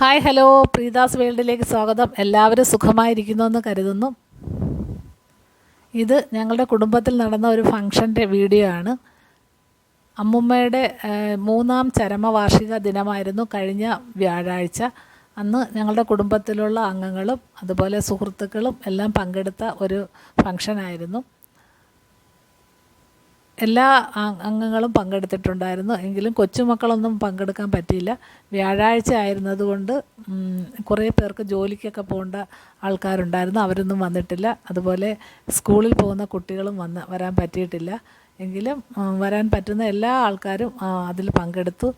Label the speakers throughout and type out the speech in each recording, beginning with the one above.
Speaker 1: Hi hello, പ്രീതാസ് വേൾഡിലേക്ക് സ്വാഗതം. എല്ലാവരും സുഖമായിരിക്കുന്നുവെന്ന് കരുതുന്നു. ഇത് ഞങ്ങളുടെ കുടുംബത്തിൽ നടന്ന ഒരു ഫംഗ്ഷൻ്റെ വീഡിയോ ആണ്. അമ്മുമ്മയുടെ 3ാം ചരമവാർഷിക ദിനമായിരുന്നു കഴിഞ്ഞ വ്യാഴാഴ്ച. അന്ന് ഞങ്ങളുടെ കുടുംബത്തിലുള്ള അംഗങ്ങളും അതുപോലെ സുഹൃത്തുക്കളും എല്ലാം പങ്കെടുത്ത ഒരു ഫംഗ്ഷനായിരുന്നു. എല്ലാ അംഗങ്ങളും പങ്കെടുത്തിട്ടുണ്ടായിരുന്നു. എങ്കിലും കൊച്ചുമക്കളൊന്നും പങ്കെടുക്കാൻ പറ്റിയില്ല. വ്യാഴാഴ്ച ആയിരുന്നതുകൊണ്ട് കുറേ പേർക്ക് ജോലിക്കൊക്കെ പോകേണ്ട ആൾക്കാരുണ്ടായിരുന്നു. അവരൊന്നും വന്നിട്ടില്ല. അതുപോലെ സ്കൂളിൽ പോകുന്ന കുട്ടികളും വരാൻ പറ്റിയിട്ടില്ല. എങ്കിലും വരാൻ പറ്റുന്ന എല്ലാ ആൾക്കാരും അതിൽ പങ്കെടുത്തു.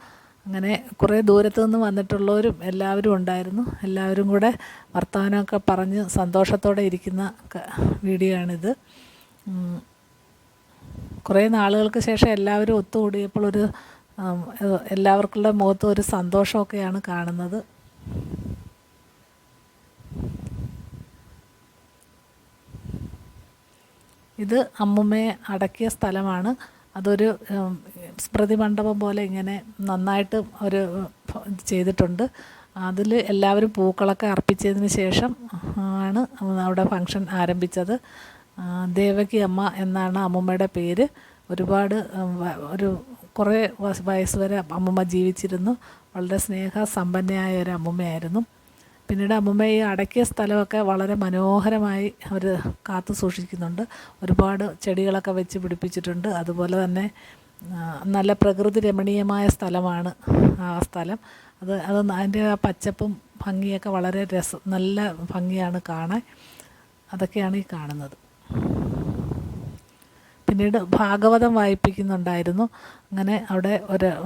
Speaker 1: അങ്ങനെ കുറേ ദൂരത്തു നിന്ന് വന്നിട്ടുള്ളവരും എല്ലാവരും ഉണ്ടായിരുന്നു. എല്ലാവരും കൂടെ വർത്തമാനമൊക്കെ പറഞ്ഞ് സന്തോഷത്തോടെ ഇരിക്കുന്ന വീഡിയോ ആണിത്. കുറേ നാളുകൾക്ക് ശേഷം എല്ലാവരും ഒത്തുകൂടിയപ്പോൾ എല്ലാവർക്കുള്ള മുഖത്തും ഒരു സന്തോഷമൊക്കെയാണ് കാണുന്നത്. ഇത് അമ്മുമ്മയെ അടക്കിയ സ്ഥലമാണ്. അതൊരു സ്മൃതി മണ്ഡപം പോലെ ഇങ്ങനെ നന്നായിട്ട് ഒരു ചെയ്തിട്ടുണ്ട്. അതിൽ എല്ലാവരും പൂക്കളൊക്കെ അർപ്പിച്ചതിന് ശേഷം ആണ് അവിടെ ഫംഗ്ഷൻ ആരംഭിച്ചത്. ദേവകി അമ്മ എന്നാണ് അമ്മുമ്മയുടെ പേര്. കുറേ വയസ്സ് വരെ അമ്മുമ്മ ജീവിച്ചിരുന്നു. വളരെ സ്നേഹസമ്പന്നയായ ഒരു അമ്മുമ്മയായിരുന്നു. പിന്നീട് അമ്മുമ്മ ഈ അടക്കിയ സ്ഥലമൊക്കെ വളരെ മനോഹരമായി അവർ കാത്തു സൂക്ഷിക്കുന്നുണ്ട്. ഒരുപാട് ചെടികളൊക്കെ വെച്ച് പിടിപ്പിച്ചിട്ടുണ്ട്. അതുപോലെ തന്നെ നല്ല പ്രകൃതി രമണീയമായ സ്ഥലമാണ് ആ സ്ഥലം. അതിൻ്റെ ആ പച്ചപ്പും ഭംഗിയൊക്കെ വളരെ നല്ല ഭംഗിയാണ് കാണാൻ. അതൊക്കെയാണ് ഈ കാണുന്നത്. പിന്നീട് ഭാഗവതം വായിപ്പിക്കുന്നുണ്ടായിരുന്നു. അങ്ങനെ അവിടെ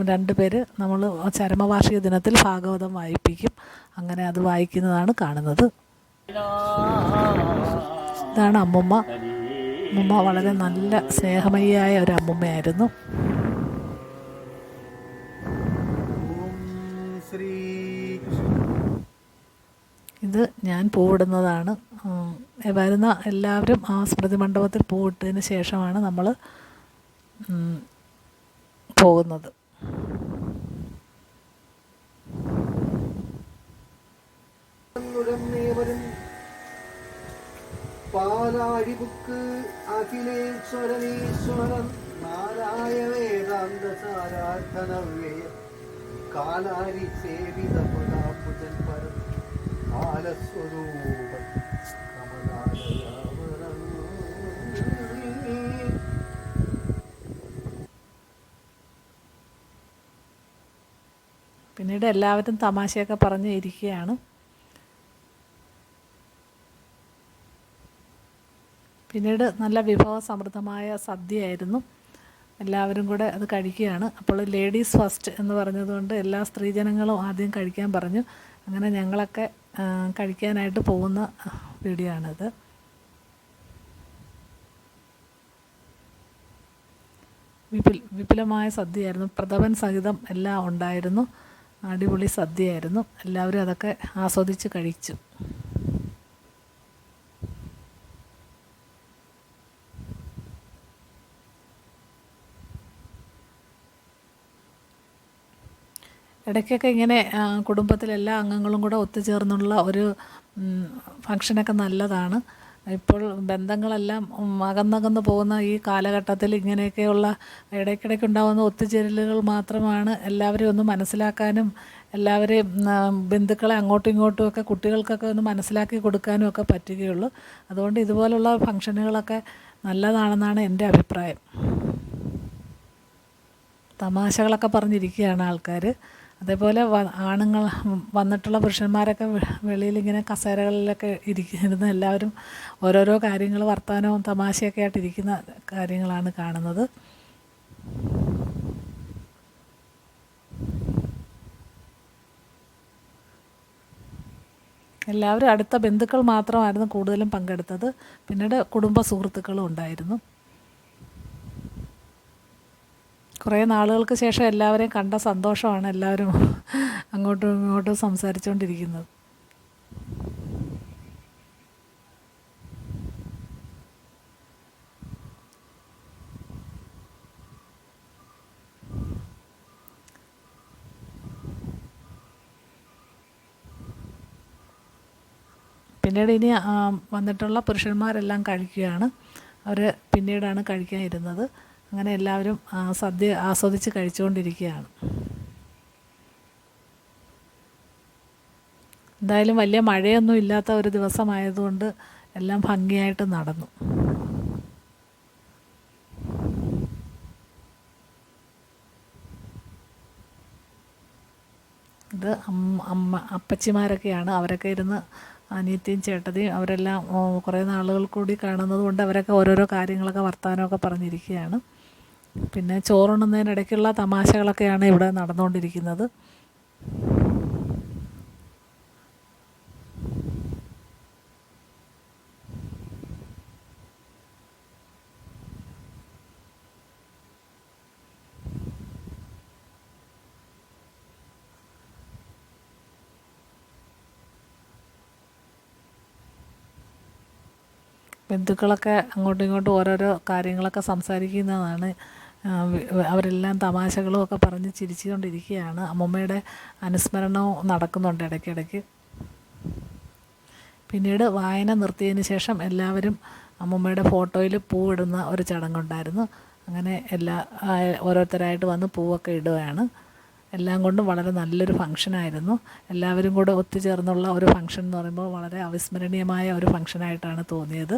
Speaker 1: 2 പേര് നമ്മൾ ചരമവാർഷിക ദിനത്തിൽ ഭാഗവതം വായിപ്പിക്കും. അങ്ങനെ അത് വായിക്കുന്നതാണ് കാണുന്നത്. ഇതാണ് അമ്മുമ്മ. അമ്മുമ്മ വളരെ നല്ല സ്നേഹമയിയായ ഒരു അമ്മുമ്മയായിരുന്നു. ഇത് ഞാൻ പൂവിടുന്നതാണ്. വരുന്ന എല്ലാവരും ആ സ്മൃതി മണ്ഡപത്തിൽ പൂവിട്ടതിന് ശേഷമാണ് നമ്മൾ പോകുന്നത്.
Speaker 2: പാലാഴിബുക്ക് അഖിലേശ്വരനീശ്വരൻ നാരായ വേദാന്ത സാരാർത്ഥനവ്യയ കാലാരി സേവിത പുജൻ പരം കാലസ്വരൂപ കമലാലയാവരം.
Speaker 1: പിന്നീട് എല്ലാവരും തമാശയൊക്കെ പറഞ്ഞ് ഇരിക്കുകയാണ്. പിന്നീട് നല്ല വിഭവസമൃദ്ധമായ സദ്യയായിരുന്നു. എല്ലാവരും കൂടെ അത് കഴിക്കുകയാണ്. അപ്പോൾ ലേഡീസ് ഫസ്റ്റ് എന്ന് പറഞ്ഞതുകൊണ്ട് എല്ലാ സ്ത്രീജനങ്ങളും ആദ്യം കഴിക്കാൻ പറഞ്ഞു. അങ്ങനെ ഞങ്ങളൊക്കെ കഴിക്കാനായിട്ട് പോകുന്ന വീഡിയോ ആണിത്. വിപുലമായ സദ്യയായിരുന്നു. പ്രഥമൻ സഹിതം എല്ലാം ഉണ്ടായിരുന്നു. അടിപൊളി സദ്യയായിരുന്നു. എല്ലാവരും അതൊക്കെ ആസ്വദിച്ച് കഴിച്ചു. ഇടയ്ക്കൊക്കെ ഇങ്ങനെ കുടുംബത്തിലെല്ലാ അംഗങ്ങളും കൂടെ ഒത്തുചേർന്നുള്ള ഒരു ഫംഗ്ഷനൊക്കെ നല്ലതാണ്. ഇപ്പോൾ ബന്ധങ്ങളെല്ലാം അകന്നകന്ന് പോകുന്ന ഈ കാലഘട്ടത്തിൽ ഇങ്ങനെയൊക്കെയുള്ള ഇടയ്ക്കിടയ്ക്കുണ്ടാകുന്ന ഒത്തുചേരലുകൾ മാത്രമാണ് എല്ലാവരെയും ഒന്ന് മനസ്സിലാക്കാനും എല്ലാവരെയും ബന്ധുക്കളെ അങ്ങോട്ടും ഇങ്ങോട്ടുമൊക്കെ കുട്ടികൾക്കൊക്കെ ഒന്ന് മനസ്സിലാക്കി കൊടുക്കാനും ഒക്കെ പറ്റുകയുള്ളൂ. അതുകൊണ്ട് ഇതുപോലുള്ള ഫംഗ്ഷനുകളൊക്കെ നല്ലതാണെന്നാണ് എൻ്റെ അഭിപ്രായം. തമാശകളൊക്കെ പറഞ്ഞിരിക്കുകയാണ് ആൾക്കാർ. അതേപോലെ ആണുങ്ങൾ വന്നിട്ടുള്ള പുരുഷന്മാരൊക്കെ വെളിയിലിങ്ങനെ കസേരകളിലൊക്കെ ഇരുന്ന് എല്ലാവരും ഓരോരോ കാര്യങ്ങൾ വർത്തമാനവും തമാശയൊക്കെ ആയിട്ടിരിക്കുന്ന കാര്യങ്ങളാണ് കാണുന്നത്. എല്ലാവരും അടുത്ത ബന്ധുക്കൾ മാത്രമായിരുന്നു കൂടുതലും പങ്കെടുത്തത്. പിന്നീട് കുടുംബ സുഹൃത്തുക്കളും ഉണ്ടായിരുന്നു. കുറേ നാളുകൾക്ക് ശേഷം എല്ലാവരെയും കണ്ട സന്തോഷമാണ് എല്ലാവരും അങ്ങോട്ടും ഇങ്ങോട്ടും സംസാരിച്ചുകൊണ്ടിരിക്കുന്നത്. പിന്നീട് ഇനി വന്നിട്ടുള്ള പുരുഷന്മാരെല്ലാം കഴിക്കുകയാണ്. അവർ പിന്നീടാണ് കഴിക്കാൻ ഇരുന്നത്. അങ്ങനെ എല്ലാവരും സദ്യ ആസ്വദിച്ച് കഴിച്ചുകൊണ്ടിരിക്കുകയാണ്. എന്തായാലും വലിയ മഴയൊന്നും ഇല്ലാത്ത ഒരു ദിവസമായതുകൊണ്ട് എല്ലാം ഭംഗിയായിട്ട് നടന്നു. ഇത് അപ്പച്ചിമാരൊക്കെയാണ്. അവരൊക്കെ ഇരുന്ന് അനിയത്തിയും ചേട്ടത്തിയും അവരെല്ലാം കുറേ നാളുകൾ കൂടി കാണുന്നത് കൊണ്ട് അവരൊക്കെ ഓരോരോ കാര്യങ്ങളൊക്കെ വർത്തമാനമൊക്കെ പറഞ്ഞിരിക്കുകയാണ്. പിന്നെ ചോറുണ്ണുന്നതിനിടയ്ക്കുള്ള തമാശകളൊക്കെയാണ് ഇവിടെ നടന്നുകൊണ്ടിരിക്കുന്നത്. ബന്ധുക്കളൊക്കെ അങ്ങോട്ടും ഇങ്ങോട്ടും ഓരോരോ കാര്യങ്ങളൊക്കെ സംസാരിക്കുന്നതാണ്. അവരെല്ലാം തമാശകളും ഒക്കെ പറഞ്ഞ് ചിരിച്ചുകൊണ്ടിരിക്കുകയാണ്. അമ്മൂമ്മയുടെ അനുസ്മരണവും നടക്കുന്നുണ്ട് ഇടയ്ക്കിടയ്ക്ക്. പിന്നീട് വായന നിർത്തിയതിന് ശേഷം എല്ലാവരും അമ്മൂമ്മയുടെ ഫോട്ടോയിൽ പൂവിടുന്ന ഒരു ചടങ്ങുണ്ടായിരുന്നു. അങ്ങനെ ഓരോരുത്തരായിട്ട് വന്ന് പൂവൊക്കെ ഇടുകയാണ്. എല്ലാം കൊണ്ടും വളരെ നല്ലൊരു ഫംഗ്ഷനായിരുന്നു. എല്ലാവരും കൂടെ ഒത്തുചേർന്നുള്ള ഒരു ഫംഗ്ഷൻ എന്ന് പറയുമ്പോൾ വളരെ അവിസ്മരണീയമായ ഒരു ഫംഗ്ഷനായിട്ടാണ് തോന്നിയത്.